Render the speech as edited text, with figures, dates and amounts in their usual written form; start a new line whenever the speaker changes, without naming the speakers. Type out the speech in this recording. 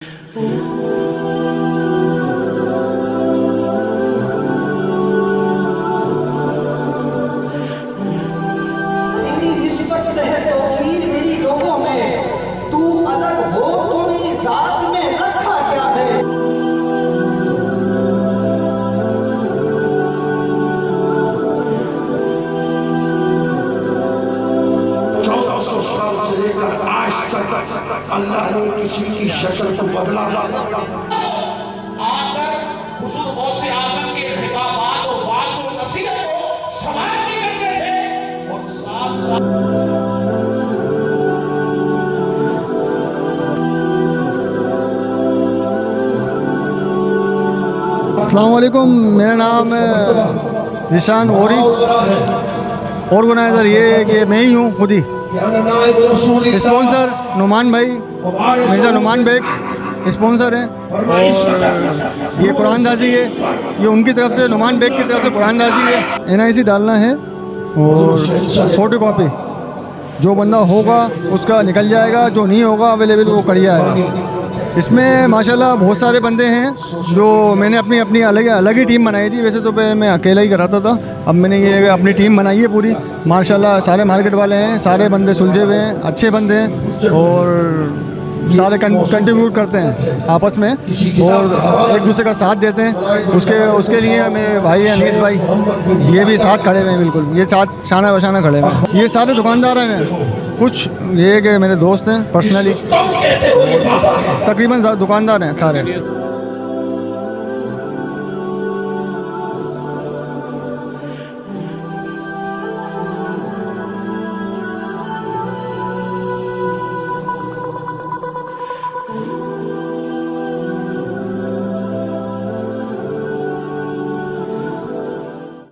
तेरी निस्बत से है तौकीर मेरी लोगों में, तू अलग हो तो मेरी जात में रखा क्या है।
1400 साल से लेकर आज तक अल्लाह ने किसी की शक्ल को बदला
आकर हुजूर गौसे आज़म के खिताबात और वाज़ और नसीहत को समाप्त नहीं करते थे और साथ साथ
अस्सलाम वालेकुम, मेरा नाम है निशान औरी। ऑर्गेनाइज़र ये मैं ही हूँ खुद ही। स्पॉन्सर नुमान भाई, मिर्ज़ा नुमान बेग स्पॉन्सर हैं। और ये कुरान दाजी है, ये उनकी तरफ से, नुमान बेग की तरफ से कुरान दाजी है। NIC डालना है और फोटो कॉपी जो बंदा होगा उसका निकल जाएगा, जो नहीं होगा अवेलेबल वो कर जाएगा। इसमें माशाल्लाह बहुत सारे बंदे हैं जो मैंने अपनी अलग ही टीम बनाई थी। वैसे तो मैं अकेला ही कराता था, अब मैंने ये अपनी टीम बनाई है पूरी। माशाल्लाह सारे मार्केट वाले हैं, सारे बंदे सुलझे हुए हैं, अच्छे बंदे हैं और सारे कंट्रीब्यूट करते हैं आपस में और एक दूसरे का साथ देते हैं। उसके लिए मेरे भाई हैं अनीस भाई, ये भी साथ खड़े हुए हैं, बिल्कुल ये साथ शाना बशाना खड़े हुए हैं। ये सारे दुकानदार हैं, कुछ ये कि मेरे दोस्त हैं पर्सनली, तकरीबन दुकानदार हैं सारे।